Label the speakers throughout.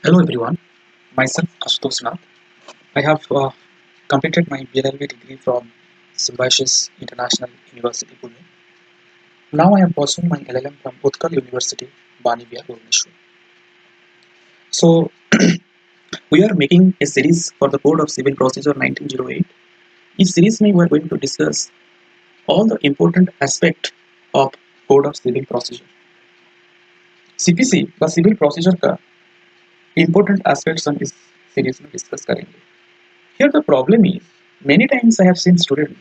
Speaker 1: Hello everyone, myself Ashutosh Nath. I have completed my BLLB degree from Symbiosis International University, Pune. Now I am pursuing my LLM from Utkal University, Bani Vihar, Bhubaneswar. So we are making a series for the Code of Civil Procedure 1908. इस series में we are going to discuss all the important aspect of Code of Civil Procedure. CPC का civil procedure का important aspects हम इस series में discuss करेंगे. Here the problem is, many times I have seen students,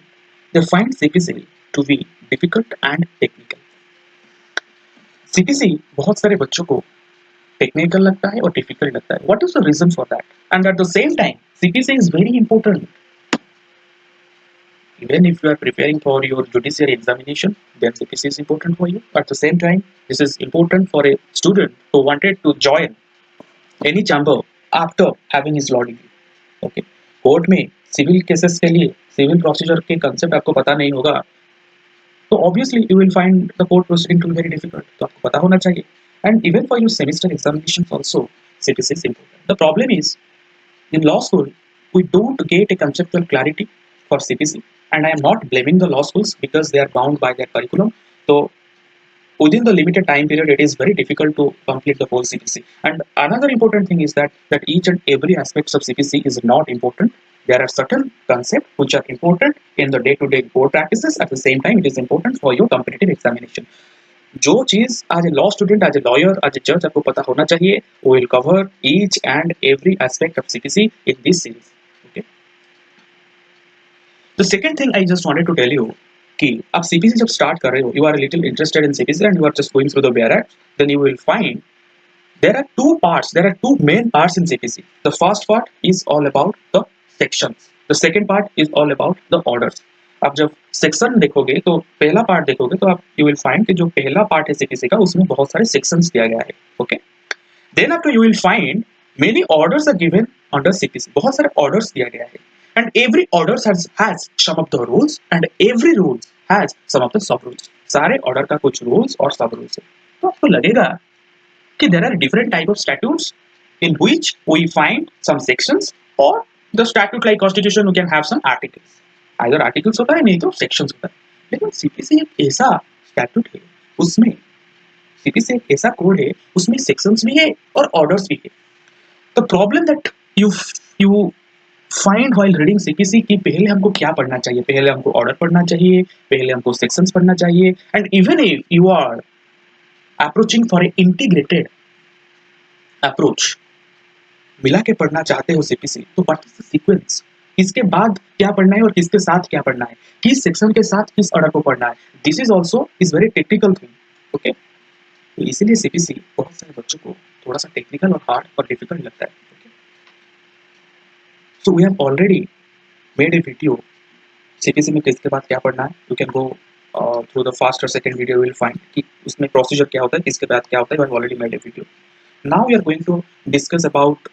Speaker 1: they find CPC to be difficult and technical. CPC बहुत सारे बच्चों को technical लगता है और difficult लगता है. What is the reason for that? And at the same time, CPC is very important. Even if you are preparing for your judiciary examination, then CPC is important for you. At the same time, this is important for a student who wanted to join any chamber after having his law degree. Okay. Court में civil cases के लिए civil procedure के concept आपको पता नहीं होगा तो obviously you will find the court proceeding to be very difficult. तो आपको पता होना चाहिए. And even for your semester examination also CPC is important. The problem is in law school we don't get a conceptual clarity for CPC, and I am not blaming the law schools because they are bound by their curriculum. So within the limited time period it is very difficult to complete the whole CPC. And another important thing is that each and every aspects of CPC is not important. There are certain concepts which are important in the day-to-day board practices. At the same time, it is important for your competitive examination. जो चीज as a law student, as a lawyer, as a judge आपको पता होना चाहिए, we will cover each and every aspect of CPC in this series. Okay. The second thing I just wanted to tell you कि आप CPC जब start कर रहे हो, you are a little interested in CPC and you are just going through the bare acts, then you will find there are two parts. There are two main parts in CPC. The first part is all about the sections. The second part is all about the orders. आप जब section देखोगे तो पहला part देखोगे तो आप you will find कि जो पहला पार्ट है सीपीसी का उसमें बहुत सारे सेक्शंस दिया गया है. Okay. Then after you will find many orders are given under CPC. बहुत सारे ऑर्डर्स दिया गया है and every orders has some of the rules and every rules has some of the sub rules. सारे order का कुछ rules और सब रूल्स है. तो आपको लगेगा कि there are different type of statutes in which we find some sections, or the statute like constitution you can have some articles. Either articles होता है नहीं तो sections होता है. लेकिन CPC एक ऐसा statute है उसमें CPC एक ऐसा कोड है उसमें sections भी है और orders भी है. The problem that you find while reading CPC कि पहले हमको क्या पढ़ना चाहिए. पहले हमको order पढ़ना चाहिए, पहले हमको sections पढ़ना चाहिए. And even if you are approaching for an integrated approach, मिला के पढ़ना चाहते हो CPC, तो व्हाट इज द सीक्वेंस. इसके बाद क्या पढ़ना है और किसके साथ क्या पढ़ना है, किस सेक्शन के साथ किस ऑर्डर को पढ़ना है. This is also is very technical thing. Okay. तो इसीलिए CPC बहुत सारे बच्चों को थोड़ा सा टेक्निकल और हार्ड और डिफिकल्ट लगता है. Okay. So we have already made a video CPC में किसके बाद क्या पढ़ना है. You can go through the first और सेकंड वीडियो, विल फाइंड कि उसमें प्रोसीजर क्या होता है, किसके बाद क्या होता है. We have already made a video. Now we are going to discuss about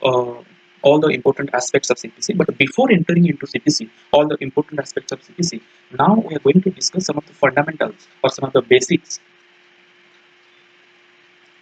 Speaker 1: all the important aspects of CPC. But before entering into CPC, all the important aspects of CPC, now we are going to discuss some of the fundamentals or some of the basics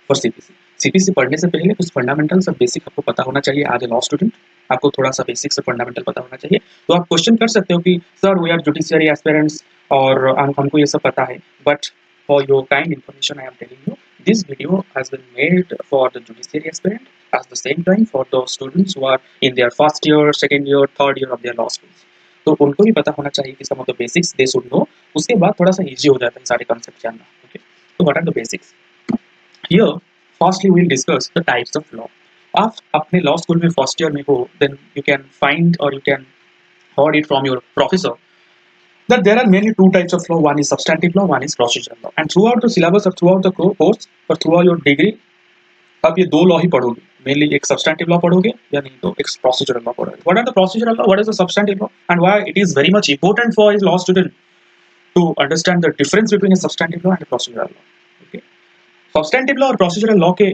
Speaker 1: for CPC. CPC पढ़ने से पहले कुछ fundamentals और basic आपको पता होना चाहिए. आज ए लॉ स्टूडेंट आपको थोड़ा सा बेसिक से फंडामेंटल पता होना चाहिए. तो आप क्वेश्चन कर सकते हो कि sir we are judiciary aspirants और हमको ये सब पता है. But for your kind information I am telling you, this video has been made for the judiciary aspirant, at the same time for the students who are in their first year, second year, third year of their law schools. तो उनको भी पता होना चाहिए कि some of the basics they should know. उसके बाद थोड़ा सा easy हो जाता है सारे concept जानना. Okay. तो what are the basics? Here, firstly we'll discuss the types of law. आप अपने law school में first year में हो, then you can find or you can heard it from your professor that there are mainly two types of law. One is substantive law, one is procedural law. And throughout the syllabus or throughout the course or throughout your degree, आप ये दो law ही पढ़ोगे. Mainly एक substantive law पढ़ोगे या नहीं तो एक प्रोसीजरल लॉ पढ़ोगे. What are the procedural law, what is the substantive law, and why it is very much important for a law student to understand the difference between a substantive law and a procedural law. Okay. Substantive law और procedural law के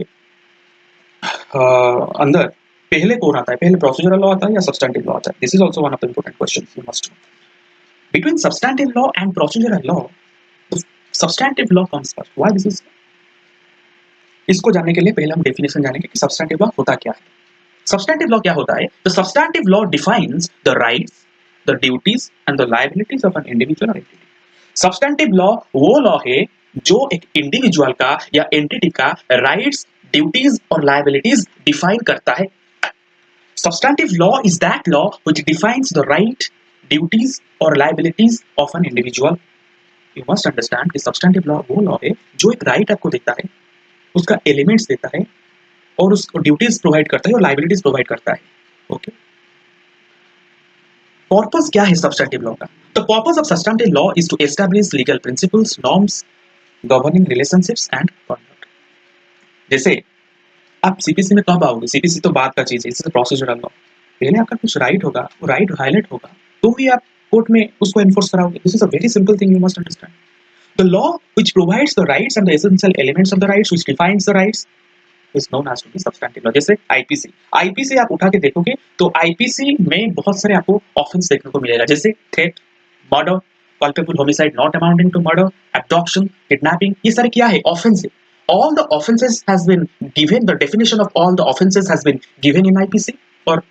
Speaker 1: अंदर पहले कौन आता है, पहले procedural law आता है या सब्सटेंटिव लॉ आता है. This is also one of the important questions you must know. Between substantive law and procedural law, the substantive law comes first. Why this is? इसको जानने के लिए पहले हम डेफिनेशन जानेंगे कि सब्सटेंटिव लॉ होता क्या है. सब्सटैंटिव लॉ क्या होता है? The substantive law defines the rights, the duties and the liabilities of an individual और एंटिटी। सब्सटैंटिव लॉ वो लॉ है जो एक इंडिविजुअल का या एंटिटी का राइट्स, ड्यूटीज और लायबिलिटीज डिफाइन करता है। Substantive law is that law which defines the right, duties or liabilities of an individual. You must understand कि substantive law वो law है जो एक right आपको देता है, उसका elements देता है और उसको duties provide करता है और liabilities provide करता है. Okay? Purpose क्या है substantive law का? The purpose of substantive law is to establish legal principles, norms, governing relationships and conduct. जैसे आप सीपीसी में कब आओगे? सीपीसी तो बात का चीज है, इससे प्रोसीजरल लॉ। पहले आपका कुछ राइट होगा, वो राइट वायलेट होगा तो ही आप कोर्ट में उसको एनफोर्स कराओगे। This is a very simple thing, you must understand. The law which provides the rights and the essential elements of the rights, which defines the rights, is known as to be substantive law. जैसे IPC, IPC आप उठा के देखोगे तो IPC में बहुत सारे आपको ऑफेंस देखने को मिलेगा, जैसे threat, murder, culpable homicide not amounting to murder, abduction, kidnapping, ये सारे क्या है? ऑफेंस है। All the offenses has been given, the definition of all the offenses has been given in IPC और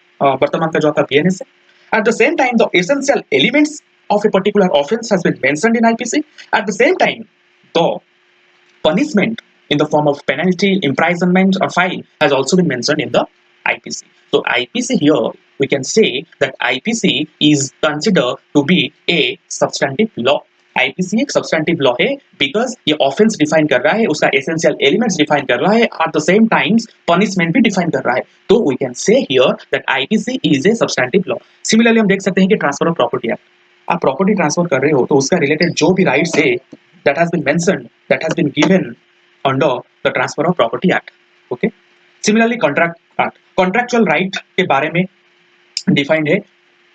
Speaker 1: वर्तमान का जो आपका BNS है। At the same time, the essential elements of a particular offense has been mentioned in IPC. At the same time, the punishment in the form of penalty, imprisonment or fine has also been mentioned in the IPC. So IPC here, we can say that IPC is considered to be a substantive law. IPC एक substantive law है because ये offence define कर रहा है, उसका essential elements define कर रहा है, at the same times punishment भी डिफाइन कर रहा है। तो we can say here that IPC is a substantive law. Similarly हम देख सकते हैं कि ट्रांसफर ऑफ प्रॉपर्टी एक्ट, आप प्रॉपर्टी ट्रांसफर कर रहे हो तो उसका रिलेटेड जो भी राइट्स है that has been mentioned, that has been given under the transfer of property act. Okay, similarly contract act, contractual right के बारे में डिफाइंड है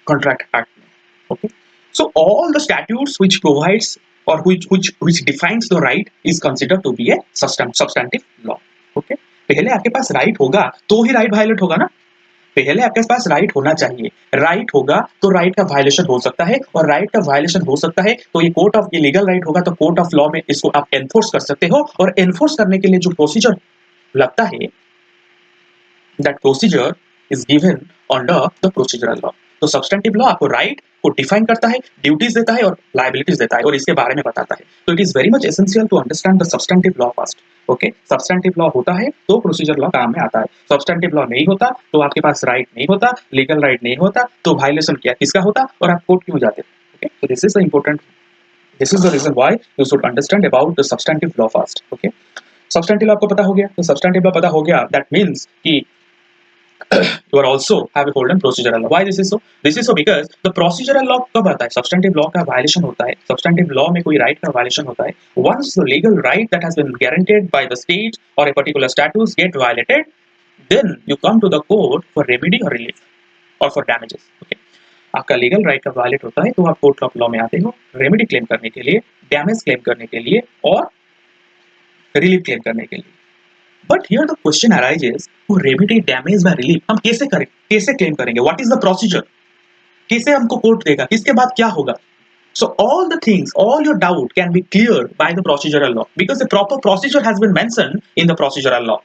Speaker 1: कॉन्ट्रैक्ट एक्ट में। Okay, so all the statutes which provides or which defines the right is considered to be a substantive law. Okay, पहले आपके पास right होगा तो ही right violate होगा ना। पहले आपके पास राइट होना चाहिए, राइट होगा तो राइट का वायलेशन हो सकता है, और राइट का वायलेशन हो सकता है तो ये कोर्ट ऑफ इलीगल राइट होगा तो कोर्ट ऑफ लॉ में इसको आप एनफोर्स कर सकते हो, और एनफोर्स करने के लिए जो प्रोसीजर लगता है that procedure is given under the procedural law. तो सब्सटेंटिव लॉ आपको राइट को डिफाइन करता है, ड्यूटीज देता है और लायबिलिटीज देता है और इसके बारे में बताता है। तो it is very much essential to understand the substantive law first. Okay, substantive law होता है तो प्रोसीजर लॉ काम में आता है। सब्सटेंटिव लॉ नहीं होता तो आपके पास राइट नहीं होता, लीगल राइट नहीं होता, तो वायलेशन क्या किसका होता और आप कोर्ट क्यों जाते? Okay, so this is the important, this is the reason why you should understand about the substantive law first. Okay, substantive law आपको पता हो गया, तो substantive law पता हो गया, that means कि you are also have a hold on procedural law. Why this is so? This is so because the procedural law कब आता है? Substantive law का violation होता है, substantive law में कोई right का violation होता है। Once the legal right that has been guaranteed by the state or a particular statute get violated, then you come to the court for remedy or relief or for damages. Okay, आपका legal right का violet होता है तो आप court of law में आते हो remedy claim करने के लिए, डैमेज क्लेम करने के लिए और रिलीफ क्लेम करने के लिए। But here the question arises, वो रेमेडी, डैमेज बाय रिलीफ हम कैसे करें, कैसे क्लेम करेंगे? व्हाट इज द प्रोसीजर, कैसे हमको कोर्ट देगा, इसके बाद क्या होगा? So all the things, all your doubt can be cleared by the procedural law because the proper procedure has been mentioned in the procedural law.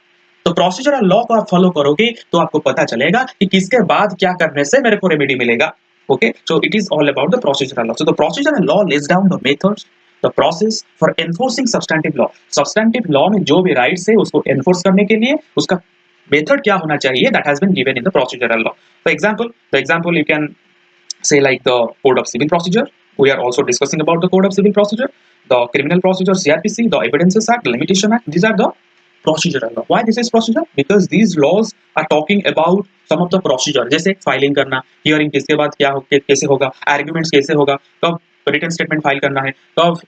Speaker 1: तो procedural law को आप फॉलो करोगे तो आपको पता चलेगा कि किसके बाद क्या करने से मेरे को रेमेडी मिलेगा। Okay, so it is all about the procedural law. So the procedural law lays down the methods, the process for enforcing substantive law. Substantive law में जो भी rights है उसको enforce करने के लिए उसका method क्या होना चाहिए, that has been given in the procedural law. For example, you can say like the code of civil procedure. We are also discussing about the code of civil procedure, the criminal procedure, CRPC, the evidences act, the limitation act. These are the procedural law. Why this is procedure? Because these laws are talking about some of the procedure, जैसे filing करना, hearing किसके बाद क्या हो, कैसे होगा, arguments कैसे होगा, कब रिटन स्टेटमेंट फाइल करना है, कब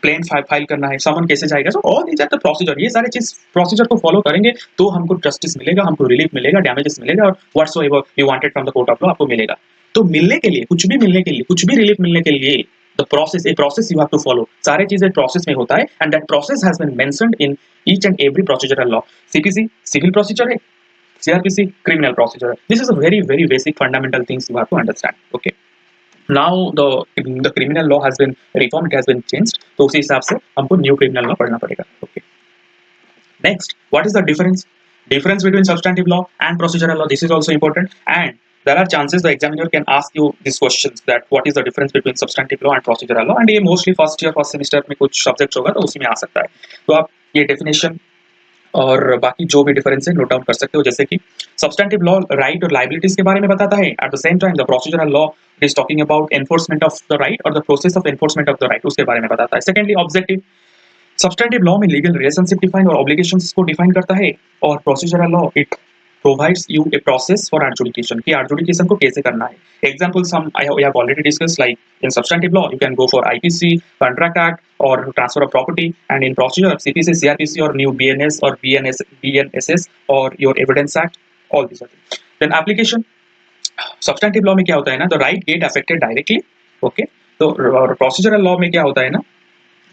Speaker 1: प्लेन फाइल करना है, समन कैसे जाएगा। So all these are the procedure. ये सारे चीज प्रोसीजर को फॉलो करेंगे तो हमको जस्टिस मिलेगा, हमको रिलीफ मिलेगा, डैमेजेस मिलेगा और whatsoever you wanted from the court of law आपको मिलेगा। तो मिलने के लिए, कुछ भी मिलने के लिए, कुछ भी रिलीफ मिलने के लिए the process, a process you have to follow. सारे चीजें प्रोसेस में होता है and that process has been mentioned in each and every procedural law. CPC civil procedure है, CRPC criminal procedure. This is a very basic fundamental things you have to understand. Okay, now the criminal law has been reformed, it has been changed, तो उसी हिसाब से हमको new criminal law पढ़ना पड़ेगा। Okay, next, what is the difference Difference between substantive law and procedural law, this is also important, and there are chances the examiner can ask you these questions that what is the difference between substantive law and procedural law, and ये mostly first year first semester में कुछ subject होगा तो उसी में आ सकता है। तो आप ये डेफिनेशन और बाकी जो भी डिफरेंस है नोट डाउन कर सकते हो, जैसे कि सब्सटेंटिव लॉ राइट और लाइबिलिटीज के बारे में बताता है, at the same time the procedural law is talking about enforcement of the right और the process of enforcement of the right उसके बारे में बताता है। सेकेंडली ऑब्जेक्टिव, सब्सटेंटिव लॉ में लीगल रिलेशनशिप डिफाइन और ऑब्लिगेशंस को डिफाइन करता है, और procedural law it provides you a process for adjudication कि adjudication को कैसे करना है। Examples we have already discussed, like in substantive law you can go for IPC, Contract Act or transfer of property, and in procedure CPC, CRPC or new BNS or BNSS or your Evidence Act, all these are things. Then application, substantive law में क्या होता है ना, the right get affected directly, okay, तो और procedural law में क्या होता है ना,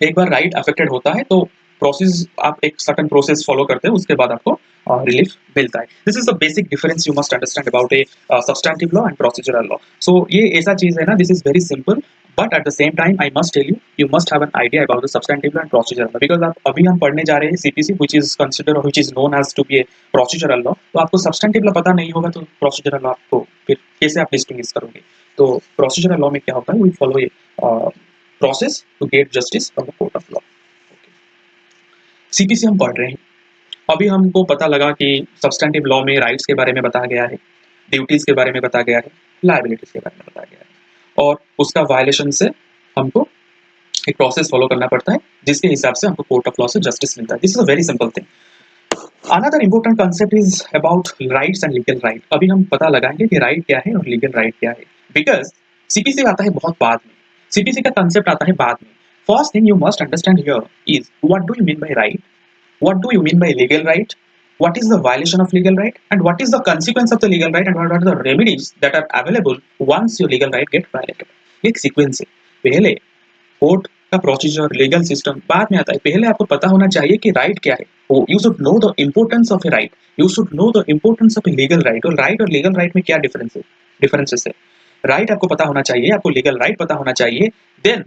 Speaker 1: एक बार राइट अफेक्टेड होता है तो प्रोसेस आप एक सर्टेन प्रोसेस फॉलो करते हो, उसके बाद आपको रिलीफ मिलता है। This is the basic difference you must understand about a substantive law and procedural law. So ये ऐसा चीज है ना, this is very simple, but at the same time I must tell you must have an idea about the substantive law and procedural law, because आप अभी हम पढ़ने जा रहे हैं CPC which is consider which is known as to be a procedural law, तो आपको substantive law पता नहीं होगा तो प्रोसीजरल लॉ आपको फिर कैसे आप डिस्टिंग्विश करोगे। तो प्रोसीजरल लॉ में क्या होता है, we follow a process to get justice from the court of law. CPC हम पढ़ रहे हैं, अभी हमको पता लगा कि सब्सटेंटिव लॉ में राइट्स के बारे में बताया गया है, ड्यूटीज के बारे में बताया गया है, लायबिलिटीज के बारे में बताया गया है, और उसका वायलेशन से हमको एक प्रोसेस फॉलो करना पड़ता है जिसके हिसाब से हमको कोर्ट ऑफ लॉ से जस्टिस मिलता है। This is a very simple thing. Another important concept is about rights and legal right. अभी हम पता लगाएंगे कि राइट क्या है और लीगल राइट क्या है, बिकॉज सीपीसी आता है बहुत बाद में, सीपीसी का कंसेप्ट आता है बाद में। First thing you must understand here is what do you mean by right, what do you mean by legal right, what is the violation of legal right, and what is the consequence of the legal right, and what are the remedies that are available once your legal right get violated। एक sequence है, पहले court का procedure, legal system बाद में आता है। पहले आपको पता होना चाहिए कि राइट क्या है, you should know the importance of A right, you should know the importance of A legal right, और राइट और लीगल राइट में क्या डिफरेंसेस है। राइट आपको पता होना चाहिए, आपको लीगल राइट पता होना चाहिए। Then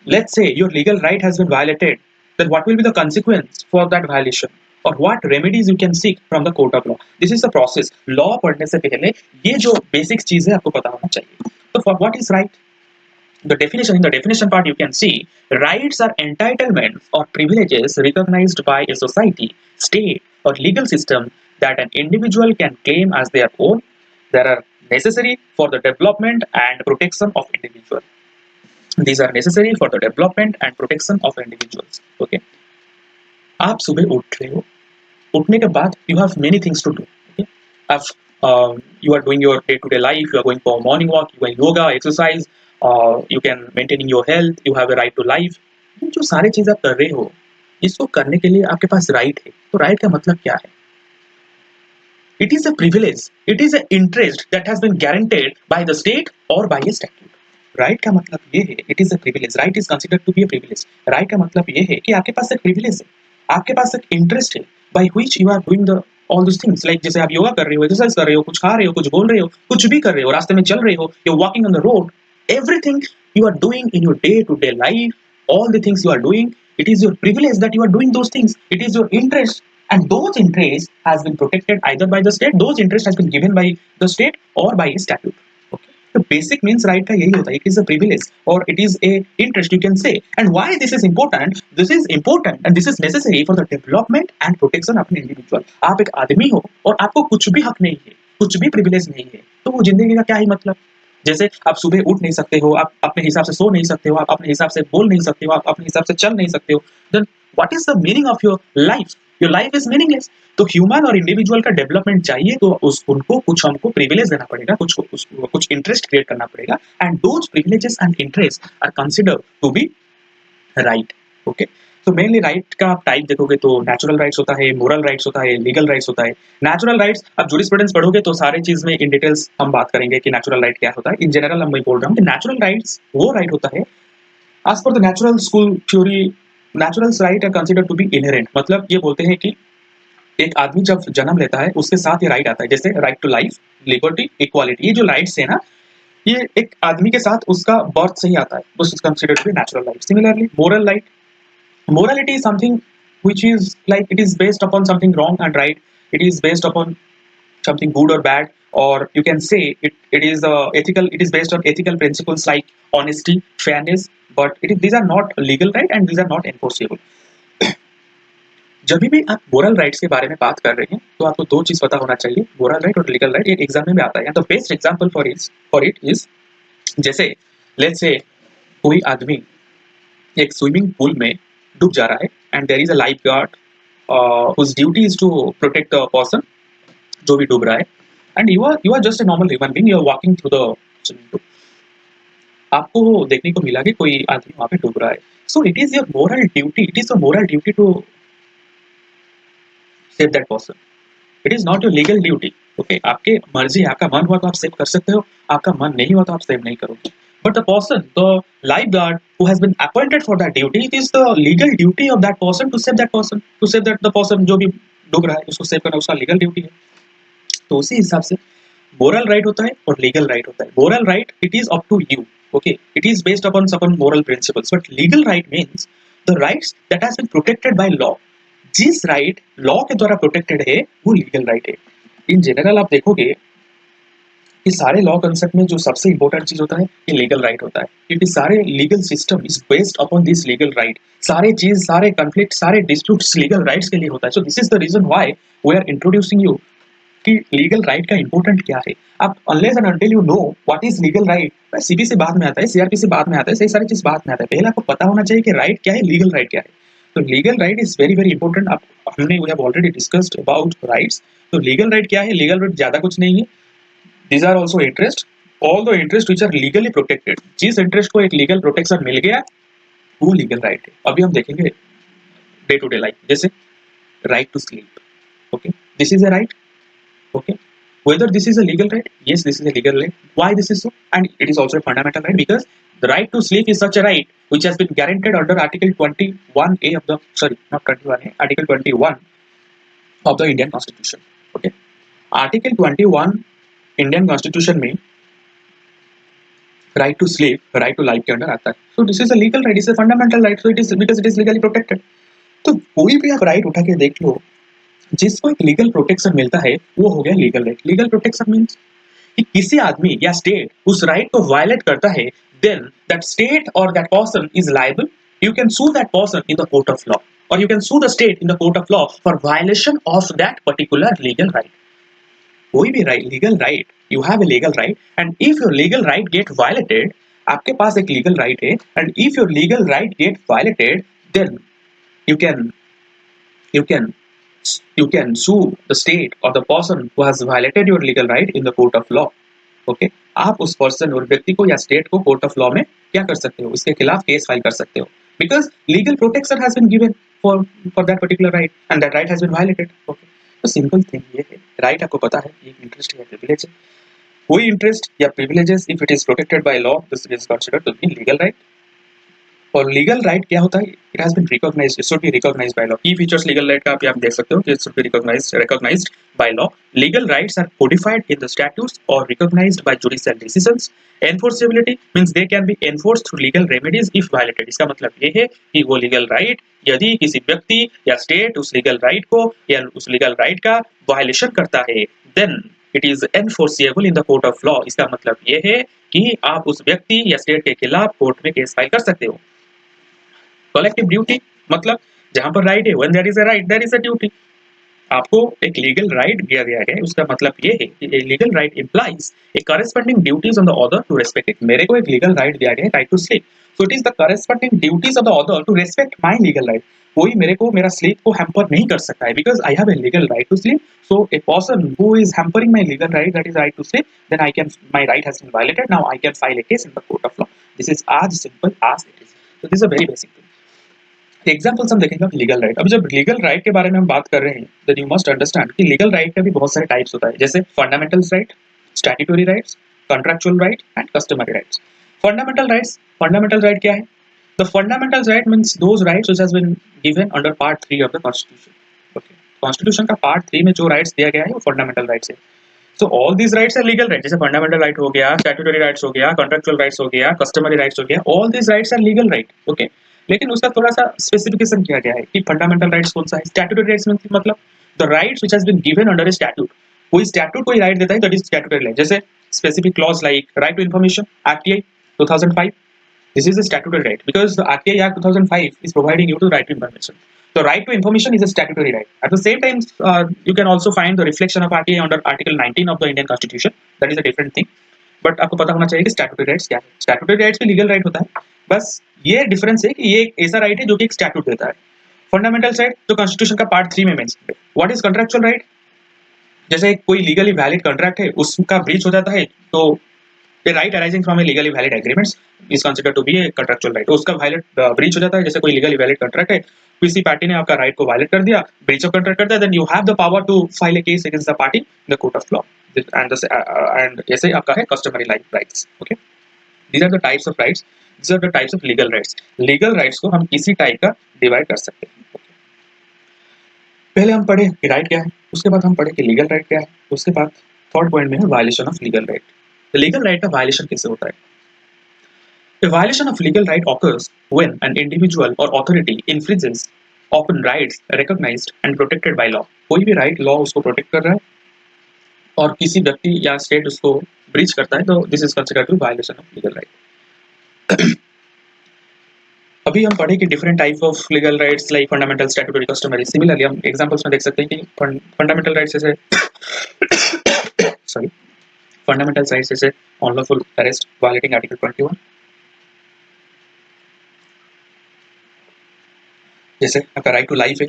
Speaker 1: let's say your legal right has been violated, then what will be the consequence for that violation, or what remedies you can seek from the court of law। this is the process। law पढ़ने से पहले ये जो basic चीज है आपको पता होना चाहिए। तो for what is right, the definition, in the definition part you can see rights are entitlements or privileges recognized by a society, state or legal system that an individual can claim as their own, that are necessary for the development and protection of individual। These are necessary for the development and protection of individuals। okay, आप सुबह उठ रहे हो, उठने के बाद you have many things to do। okay, आप you are doing your day-to-day life, you are going for morning walk, you are yoga, exercise, you can maintaining your health, you have a right to life। जो सारे चीज आप कर रहे हो, इसको करने के लिए आपके पास राइट है। तो राइट का मतलब क्या है? It is a privilege, it is an interest that has been guaranteed by the state or by a statute। Right का मतलब ये है, it is a privilege, right is considered to be a privilege. Right का मतलब ये है कि आपके पास एक प्रिविलेज है, आपके पास एक इंटरेस्ट है by which you are doing the all this things. Like जैसे आप योगा कर रहे हो, एक्सरसाइज कर रहे हो, कुछ खा रहे हो, कुछ बोल रहे हो, कुछ भी कर रहे हो, रास्ते में चल रहे हो, you are walking on the road, everything you are doing in your day to day life, all the things you are doing, it is your privilege that you are doing those things, it is your interest, and those interests has been protected either by the state, those interest has been given by the state or by a statute। तो basic means right का यही होता है, it is a privilege और it is a interest you can say. And why this is important, this is important and this is necessary for the development and protection of an individual. आप एक आदमी हो और आपको कुछ भी हक नहीं है, कुछ भी प्रिविलेज नहीं है, तो वो जिंदगी का क्या ही मतलब। जैसे आप सुबह उठ नहीं सकते हो, आप अपने हिसाब से सो नहीं सकते हो, आप अपने हिसाब से बोल नहीं सकते हो, आप अपने हिसाब से चल नहीं सकते हो, then what is the meaning of your life? Your life is meaningless. तो ह्यूमन और इंडिविजुअल का डेवलपमेंट चाहिए तो उनको कुछ हमको प्रिविलेज देना पड़ेगा, कुछ इंटरेस्ट क्रिएट करना पड़ेगा, and those privileges and interest are considered to be right. Okay, तो मेनली राइट का आप टाइप देखोगे तो नेचुरल राइट्स होता है, मोरल राइट्स होता है, लीगल राइट्स होता है। नेचुरल राइट्स आप जूरिस्प्रूडेंस पढ़ोगे तो सारे चीज में इन डिटेल्स हम बात करेंगे कि नेचुरल राइट क्या होता है। इन जनरल मैं बोल रहा हूँ कि नेचुरल राइट्स वो राइट होता है as per the natural school theory, natural right are considered to be inherent. मतलब ये बोलते हैं कि एक आदमी जब जन्म लेता है उसके साथ ये राइट आता है, जैसे right to life, liberty, equality, ये जो राइट्स है ना, ये एक आदमी के साथ उसका बर्थ से ही आता है, this is considered to be natural right. Similarly moral right, morality is something which is like it is based upon something wrong and right, it is based upon something good or bad, or you can say it is ethical, it is based on ethical principles like honesty, fairness, but these are not legal right and these are not enforceable. जब भी आप moral rights के बारे में बात कर रहे हैं तो आपको दो चीज पता होना चाहिए, मोरल राइट और लीगल राइट। एक एग्जाम में भी आता है, the best example for it is, जैसे लेट्स से कोई आदमी एक स्विमिंग पूल में डूब जा रहा है and there is a life guard whose duty is to protect the person जो भी डूब रहा है, and you are just a normal human being, you are walking through the swimming pool. आपको देखने को मिला कि कोई आदमी वहां पे डूब रहा है, so it is your moral duty, it is your moral duty to save that person, it is not your legal duty. Okay, आपके मर्जी, आपका मन हुआ तो आप सेव कर सकते हो, आपका मन नहीं हुआ तो आप सेव नहीं करोगे। But the person, the life guard who has been appointed for that duty, it is the legal duty of that person to save that person, to save that the person जो भी डूब रहा है उसको save करना उसका legal duty है। तो उसी हिसाब से मोरल राइट होता है और लीगल राइट होता है। Moral right it is up to you, okay, it is based upon some moral principles, but legal right means the rights that has been protected by law. जिस right law के द्वारा protected है वो legal right है। In general आप देखोगे कि सारे लॉ कंसेप्ट में जो सबसे इंपॉर्टेंट चीज होता है ये लीगल राइट होता है, क्योंकि सारे legal system is based upon this legal right. सारे चीज, सारे कॉन्फ्लिक्ट, सारे डिस्प्यूट्स लीगल राइट्स के लिए होता है। So this is the reason why we are introducing you कि लीगल राइट का इंपॉर्टेंट क्या है। आप unless and until you know what is legal right, CPC बाद में आता है, सीआरपीसी बाद में आता है, सही सारी चीज बाद में आता है, पहले आपको पता होना चाहिए कि राइट क्या है, लीगल राइट क्या है। तो legal right is very very important. आप हमने we have already discussed about rights. तो लीगल राइट क्या है? लीगल राइट ज्यादा कुछ नहीं है, these are also interest, all the interest which are legally protected. जिस इंटरेस्ट को एक लीगल प्रोटेक्शन मिल गया वो लीगल राइट है। अभी हम देखेंगे डे टू डे लाइफ, जैसे right to sleep, okay, this is a right, okay, whether this is a legal right, yes, this is a legal right. Why this is so? And it is also a fundamental right because the right to sleep is such a right which has been guaranteed under article 21A of the, sorry, not 21A, article 21 of the Indian constitution, okay, article 21 Indian constitution में right to sleep, right to life के अंदर आता है। so this is a legal right, it's a fundamental right, so it is because it is legally protected। तो कोई भी आप right उठा के देख लो जिसको एक लीगल प्रोटेक्शन मिलता है वो हो गया legal right. Legal protection means कि किसी आदमी या स्टेट उस राइट को वायलेट करता है, देन दैट स्टेट और that person is liable. You can sue that person in the court of law और you can sue the state in the court of law for violation of that particular legal right. कोई भी right, legal right, you have a legal right and if your legal right get violated, आपके पास एक legal right है and if your legal right get violated then you can you can you can sue the state or the person who has violated your legal right in the court of law, okay। आप उस person और व्यक्ति को या state को court of law में क्या कर सकते हो, इसके खिलाफ केस फाइल कर सकते हो, because legal protection has been given for that particular right and that right has been violated, okay. तो सिंपल थिंग ये है, राइट आपको पता है, ये इंटरेस्ट या प्रिविलेज है। कोई इंटरेस्ट या privileges if it is protected by law this is considered to be legal right. और लीगल राइट क्या होता है? It has been recognised, it should be recognised by law. Key features legal right का आप देख सकते हो कि it should be recognised by law. Legal rights are codified in the statutes और recognised by judicial decisions. Enforceability means they can be enforced through legal remedies if violated. इसका मतलब ये है कि वो लीगल राइट यदि किसी व्यक्ति या स्टेट उस लीगल राइट को या उस लीगल राइट का वायलेशन करता है then it is enforceable in the court of law. इसका मतलब ये है कि आप उस व्यक्ति या स्टेट के खिलाफ कोर्ट में केस फाइल कर सकते हो। कलेक्टिव ड्यूटी मतलब जहां पर राइट है, when there is a right there is a duty. आपको एक लीगल राइट दिया गया है, उसका मतलब ये है कि a legal right implies a corresponding duties on the other to respect it. मेरे को एक लीगल राइट दिया गया है, right to sleep, so it is the corresponding duties of the other to respect my legal right. कोई मेरे को मेरा स्लीप को हैम्पर नहीं कर सकता है because I have a legal right to sleep. So a person who is hampering my legal right, that is right to sleep, then I can, my right has been violated, now I can file a case in the court of law. This is as simple as it is। so this is a very basic thing। Examples हम देखेंगे legal right. अब जब legal right के बारे में हम बात कर रहे हैं देन यू मस्ट अंडरस्टैंड कि लीगल राइट का भी बहुत सारे टाइप्स होता है, जैसे fundamental right, statutory rights, contractual right and customary rights. Fundamental rights, fundamental right क्या है? The fundamental right means those rights which has been given under part 3 of the constitution, okay. Constitution का part 3 में जो rights दिया गया है वो fundamental rights है। So all these rights are legal right, जैसे फंडामेंटल राइट हो गया, स्टैट्यूटरी राइट्स हो गया, कॉन्ट्रैक्चुअल राइट्स हो गया, कस्टमरी राइट्स हो गया, all these rights are legal right, okay. लेकिन उसका थोड़ा सा स्पेसिफिकेशन किया गया है कि फंडामेंटल राइट्स कौन सा है। स्टैट्यूटरी राइट्स मतलब the rights which has been given under a statute, कोई स्टैट्यूट कोई राइट देता है दैट इज स्टैट्यूटरी राइट, जैसे specific clause like right to information RTI 2005, this is a statutory right because the RTI Act 2005 is providing you to right to information. The right to information is a statutory right. At the same time, you can also find the reflection of RTI under Article 19 of the Indian Constitution. That is a different thing. But आपको पता होना चाहिए कि statutory rights क्या है. Statutory rights भी legal right होता है. बस ये difference है कि ये एक ऐसा right है जो कि एक statute देता है. Fundamental right तो Constitution का Part 3 में mentioned है. What is contractual right? जैसे कोई legally valid contract है, उसका breach हो जाता है तो a right arising from a legally valid agreements is considered to be a contractual right. तो उसका वायलेट ब्रीच हो जाता है, जैसे कोई लीगली वैलिड कॉन्ट्रैक्ट है, किसी पार्टी ने आपका राइट को वायलेट कर दिया, ब्रीच ऑफ कॉन्ट्रैक्ट कर दिया, then you have the power to file a case against the party in the court of law and ऐसे आपका है customary like rights. Okay, these are the types of rights, these are the types of legal rights. Legal rights को हम किसी type का divide कर सकते हैं. okay. पहले हम पढ़े कि राइट क्या है, उसके बाद हम पढ़े कि लीगल राइट क्या है, उसके बाद थर्ड पॉइंट में है violation of legal right. Legal right का वायलेशन कैसे होता है? A violation of legal right occurs when an individual or authority infringes upon rights recognized and protected by law. कोई भी right law उसको protect कर रहा है और किसी व्यक्ति या state उसको breach करता है तो this is considered to violation of legal right. अभी हम पढ़े कि different type of legal rights like fundamental, statutory, customary. Similarly हम examples में देख सकते हैं कि fundamental rights जैसे sorry fundamental rights जैसे unlawful arrest violating Article 21, जैसे आपका राइट टू लाइफ है,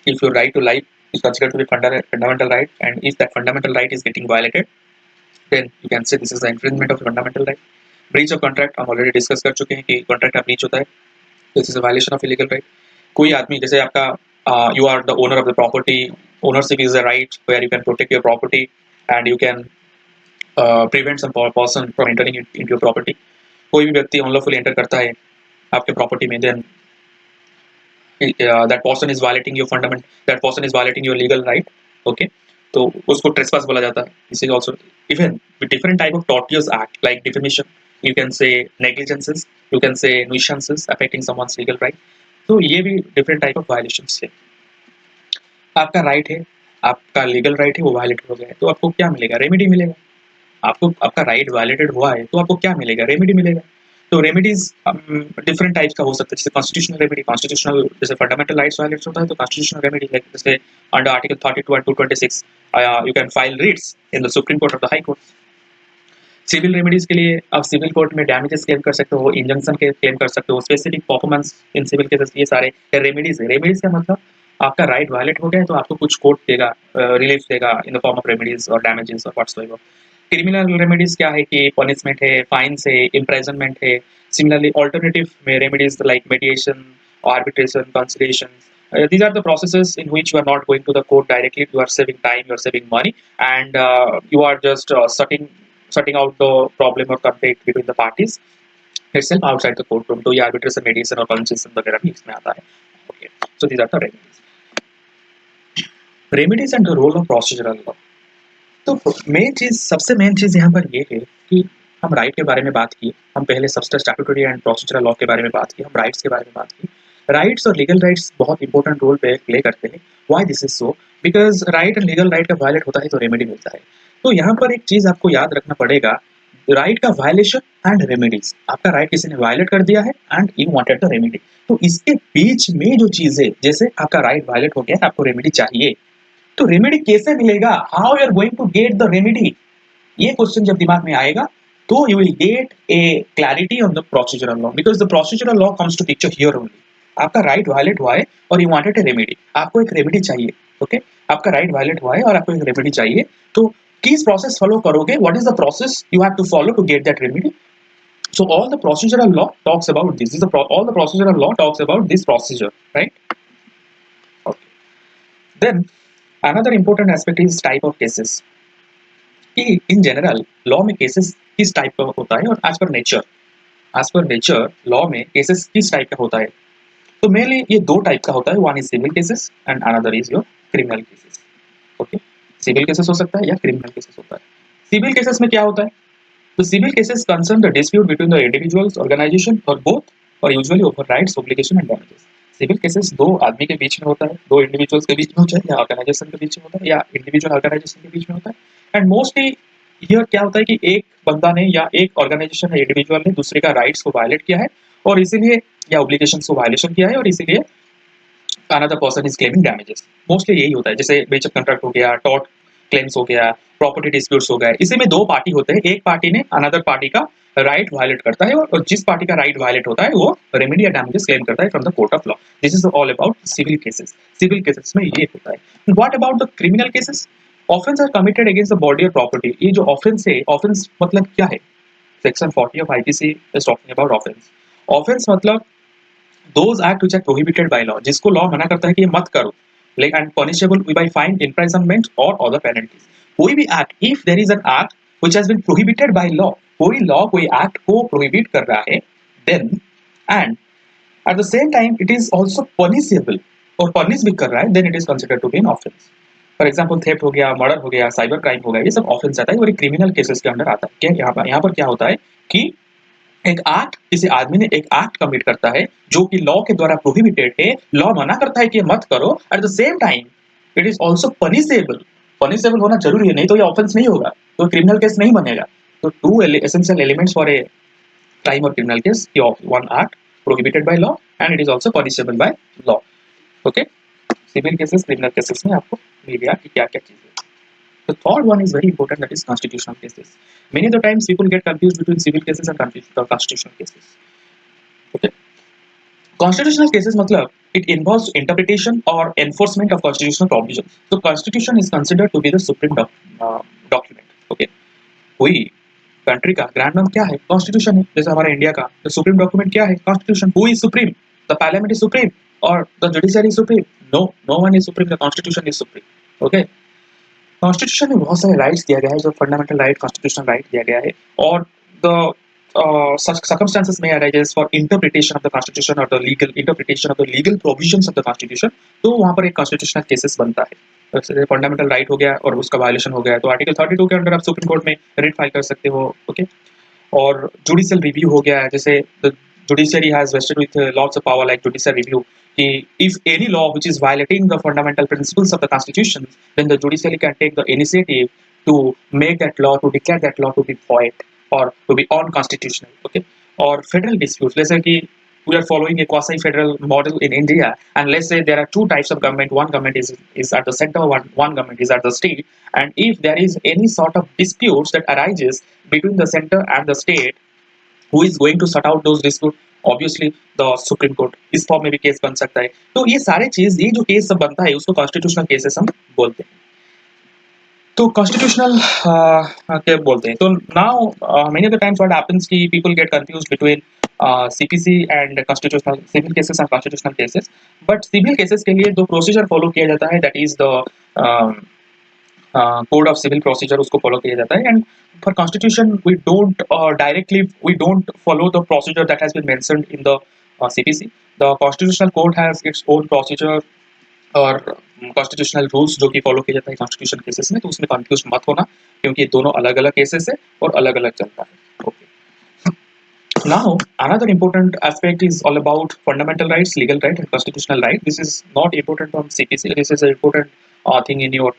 Speaker 1: if your right to life is considered to be fundamental right, and if that fundamental right is getting violated, then you can say this is the infringement of fundamental right. Breach of contract हम already discuss कर चुके हैं कि contract का breach होता है, this is a violation of illegal right. कोई आदमी जैसे आपका you are the owner of the property, ownership is a right where you can protect your property and you can prevent some person from entering into your property. कोई भी व्यक्ति unlawfully enter करता है आपके प्रॉपर्टी में, then that person is violating your fundament, that person is violating your legal right. Okay, तो उसको trespass बोला जाता है. This is also even with different type of tortious act like defamation, you can say negligences, you can say nuisances affecting someone's legal right. तो ये भी different type of violations है. आपका right है, आपका legal right है वो violate हो गया है तो आपको क्या मिलेगा? रेमेडी मिलेगा. आपको आपका right violated हुआ है तो आपको क्या मिलेगा? रेमेडी मिलेगा. तो रेमेडीज डिफरेंट टाइप्स का हो सकता है, जैसे कॉन्स्टिट्यूशनल रेमेडी, कॉन्स्टिट्यूशनल जैसे फंडामेंटल राइट्स वायलेट होता है तो कॉन्स्टिट्यूशनल रेमेडी लाइक जैसे under article 32 and 226 you can file writs in the supreme court of the high court. Civil remedies के लिए आप सिविल कोर्ट में डैमेजेस क्लेम कर सकते हो, इंजंक्शन के क्लेम कर सकते हो, specific performance in civil cases, ये सारे रेमेडीज है. रेमेडीज का मतलब आपका राइट वायलेट हो गया है तो आपको कुछ कोर्ट देगा, रिलीफ देगा in the form of remedies और डैमेजेस और व्हाट्सएवर. क्रिमिनल रेमेडीज क्या है कि पनिशमेंट है, फाइन्स है, इम्प्रिजनमेंट है. Similarly, alternative remedies like mediation, arbitration, conciliation. These are the processes in which you are not going to the court directly. You are saving time, you are saving money, and you are just sorting out the problem or conflict between the parties itself outside the courtroom. तो ये arbitration, mediation और conciliation वगैरह भी इसमें आता है. Okay, so these are the remedies. Remedies and the role of procedural law. तो main चीज, सबसे मेन चीज यहाँ पर ये है कि हम राइट के बारे में बात की, हम पहले substance statutory and procedural law के बारे में बात की, हम राइट्स के बारे में बात की. राइट्स और लीगल राइट्स बहुत इंपॉर्टेंट रोल प्ले करते हैं. Why this is so? Because right and legal right का वायलेट होता है तो रेमेडी मिलता है. तो यहाँ पर एक चीज आपको याद रखना पड़ेगा, राइट का वायलेशन एंड रेमेडीज. आपका राइट किसी ने वायलेट कर दिया है and you wanted the remedy, तो इसके बीच में जो चीज है, जैसे आपका राइट वायलेट हो गया है, आपको रेमेडी चाहिए, तो रेमेडी कैसे मिलेगा? How you are going to get the remedy? ये क्वेश्चन जब दिमाग में आएगा तो you will get a clarity on the procedural law, because the procedural law comes to picture here only. आपका राइट वायलेट हुआ है और यू वांटेड ए रेमेडी, आपको एक रेमेडी चाहिए. ओके, आपका राइट वायलेट हुआ है और आपको एक रेमेडी चाहिए, तो किस प्रोसेस फॉलो करोगे? What is the process you have to follow to get that remedy? So all the procedural law talks about this. All the procedural law talks about this procedure, right? Okay. Then another important aspect is type of cases. कि in general law में cases किस type का होता है और as per nature law में cases किस type का होता है. तो मेनली ये दो टाइप का होता है, one is civil cases and another is your criminal cases. Okay, civil cases हो सकता है या क्रिमिनल केसेस होता है. सिविल केसेस में क्या होता है? तो civil cases concern the dispute between the individuals, organisation और बोथ, और usually over rights, obligation and damages. Civil cases दो आदमी के बीच में होता है, दो इंडिविजुअल्स के बीच में होता है, या ऑर्गेनाइजेशन के बीच में होता है, या इंडिविजुअल ऑर्गेनाइजेशन के बीच में होता है। एंड मोस्टली हियर क्या होता है कि एक बंदा ने या एक ऑर्गेनाइजेशन या इंडिविजुअल ने दूसरे का राइट्स को वायलेट किया है और इसीलिए, या ऑब्लिगेशंस को वायलेशन किया है और इसीलिए another person is claiming damages. Mostly यही होता है, जैसे ब्रीच ऑफ कॉन्ट्रैक्ट हो गया, टॉर्ट क्लेम्स हो गया, प्रॉपर्टी डिस्प्यूट्स हो गए। इसी में दो पार्टी होते हैं, एक पार्टी ने अनदर पार्टी का राइट वायलेट करता है और जिस पार्टी का राइट वायलेट होता है वो रेमेडी या डैमेजेस क्लेम करता है from the court of law. This is all about civil cases. Civil cases में ये होता है। What about the criminal cases? Offence are committed against the body और प्रॉपर्टी। ये जो ऑफेंस है, ऑफेंस मतलब क्या है? Section 40 of IPC is talking about offence. Offence मतलब those act which are prohibited by law, जिसको लॉ मना करता है कि ये मत करो, like and punishable by fine, imprisonment और अदर पेनल्टीज। कोई भी act, if there is an act which has been prohibited by law, कोई लॉ कोई एक्ट को प्रोहिबिट कर रहा है, then and at the same time it is also punishable और पनिश भी कर रहा है, then it is considered to be an offence. For example theft हो गया, मर्डर हो गया, साइबर क्राइम हो गया, ये सब ऑफेंस आता है और क्रिमिनल केसेस के अंडर आता है। क्या यहाँ पर क्या होता है कि एक एक्ट, किसी आदमी ने एक एक्ट कमिट करता है जो कि लॉ के द्वारा प्रोहिबिटेड है, लॉ मना करता है कि मत करो, eight the same time it is also punishable. Punishable होना जरूरी है, नहीं तो ये ऑफेंस नहीं होगा, तो क्रिमिनल केस नहीं बनेगा। तो two essential elements for a crime और criminal case, one act prohibited by law and it is also punishable by law. Okay, civil cases criminal cases में आपको मिल गया कि क्या क्या चीजें। The third one is very important, that is constitutional cases. Many of the times people get confused between civil cases and constitutional cases. Okay, constitutional cases मतलब it involves interpretation or enforcement of constitutional provisions. So constitution is considered to be the supreme document. Okay, कोई country का grand नाम क्या है? Constitution है। जैसे हमारे India का तो सुप्रीम डॉक्यूमेंट क्या है? Constitution. Who is supreme? The parliament is supreme और the judiciary is supreme? No, no one is supreme, the constitution is supreme. Okay, constitution में बहुत सारे राइट्स दिया गया है, जो फंडामेंटल राइट, कॉन्स्टिट्यूशनल राइट दिया गया है, और the such circumstances may arise for interpretation of the constitution or the legal interpretation of the legal provisions of the constitution, तो वहाँ पर एक कॉन्स्टिट्यूशनल केसेस बनता है। जैसे फंडामेंटल राइट हो गया और उसका वायलेशन हो गया तो आर्टिकल 32 के अंडर आप सुप्रीम कोर्ट में रिट फाइल कर सकते हो। ओके, और जुडिशियल रिव्यू हो गया है, जैसे the judiciary has vested with lots of power like judicial review, if any law which is violating the fundamental principles of the constitution, then the judiciary can take the initiative to make that law, to declare that law to be void or to be unconstitutional. Okay, or federal disputes, let's say we are following a quasi federal model in India, and let's say there are two types of government, one government is at the center, one government is at the state, and if there is any sort of disputes that arises between the center and the state, who is going to sort out those dispute? Obviously the supreme court, इस form में भी case बन सकता है। तो ये सारे चीज, ये जो केस सब बनता है उसको कॉन्स्टिट्यूशनल केसेस हम बोलते हैं। तो कॉन्स्टिट्यूशनल क्या बोलते हैं? तो now many of the times what happens कि people get confused between CPC and constitutional civil cases and constitutional cases. But civil cases के लिए जो प्रोसीजर फॉलो किया जाता है, that is the code of civil procedure, उसको follow किया जाता है। And for constitution we don't directly, we don't follow the procedure that has been mentioned in the CPC. The constitutional code has its own procedure और constitutional rules जो कि follow किया जाता है कॉन्स्टिट्यूशन केसेस में, तो उसमें कंफ्यूज मत होना, क्योंकि दोनों अलग अलग केसेस है और अलग अलग चलता है। Okay, now another important aspect is all about fundamental rights, legal right and constitutional right. This is not important on CPC, this is an important thing in your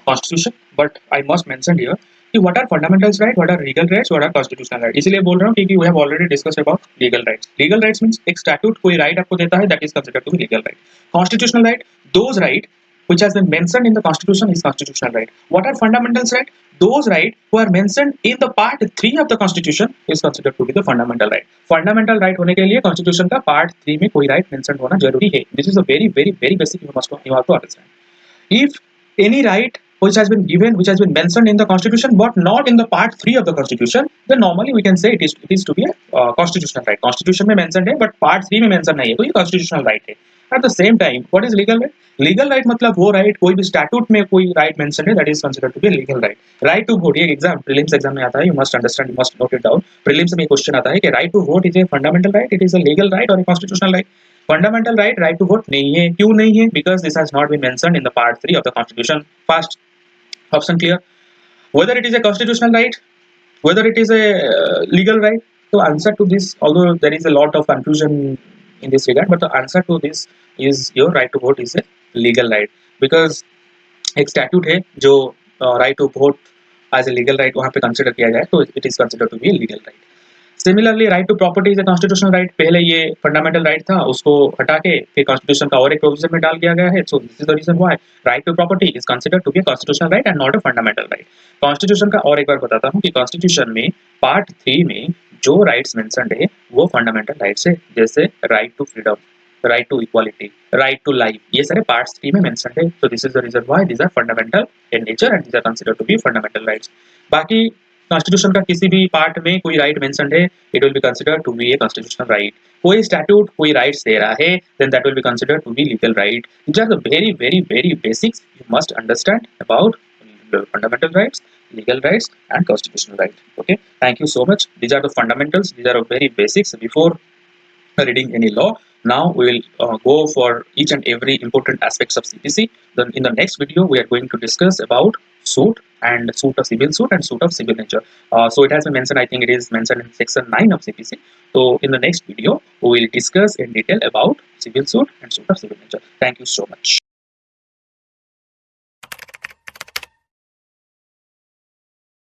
Speaker 1: constitution, but I must mention here कि what are fundamental rights, what are legal rights, what are constitutional rights। इसलिए बोल रहा हूँ क्योंकि we have already discussed about legal rights. Legal rights means एक statute कोई right आपको देता है, that is considered to be legal right. Constitutional right, those right which has been mentioned in the constitution is constitutional right. What are fundamental right? Those right who are mentioned in the part 3 of the constitution is considered to be the fundamental right. Fundamental right होने के लिए constitution का part 3 में कोई right mentioned होना जरूरी है। This is a very very very basic, you have to understand. If any right which has been given, which has been mentioned in the constitution but not in the part 3 of the constitution, then normally we can say it is to be a constitutional right. Constitution में mentioned है but part 3 में mentioned नहीं है, तो ये constitutional right है। At the same time, what is legal right? Legal right मतलब वो right, कोई भी statute में कोई right mentioned है, that is considered to be a legal right. Right to vote, ये exam prelims exam में आता है, you must understand, you must note it down. Prelims में question आता है कि right to vote is a fundamental right, it is a legal right or a constitutional right? Fundamental right, right to vote नहीं है। क्यों नहीं है? Because this has not been mentioned in the part 3 of the constitution. First option clear. Whether it is a constitutional right, whether it is a legal right, so answer to this, although there is a lot of confusion in this regard, but the answer to this is your right to vote is a legal right, because एक statute है जो right to vote as a legal right वहाँ पे consider किया जाए तो it is considered to be a legal right. Similarly, right to property is a constitutional right. पहले ये fundamental right था, उसको हटा के फिर constitution का और एक provision में डाल दिया गया है. So this is the reason why right to property is considered to be a constitutional right and not a fundamental right. Constitution का और एक बार बताता हूँ कि constitution में part 3 में जो rights mentioned है वो fundamental rights है, जैसे right to freedom, right to equality, right to life, ये सारे parts 3 में mentioned है. So this is the reason why these are fundamental in nature and these are considered to be fundamental rights. बाकी constitution का किसी भी part में कोई राइट मेंशन्ड है, it will be considered to be a constitutional right. कोई statute कोई rights दे रहा है, then that will be considered to be legal right. These are the very very very basics you must understand about fundamental rights, legal rights and constitutional rights. Okay, thank you so much. These are the fundamentals, these are very basics before reading any law. Now we will go for each and every important aspects of CPC. Then in the next video we are going to discuss about suit and suit of civil suit and suit of civil nature. So it has been mentioned, I think it is mentioned in section 9 of CPC. So in the next video we will discuss in detail about civil suit and suit of civil nature. Thank you so much.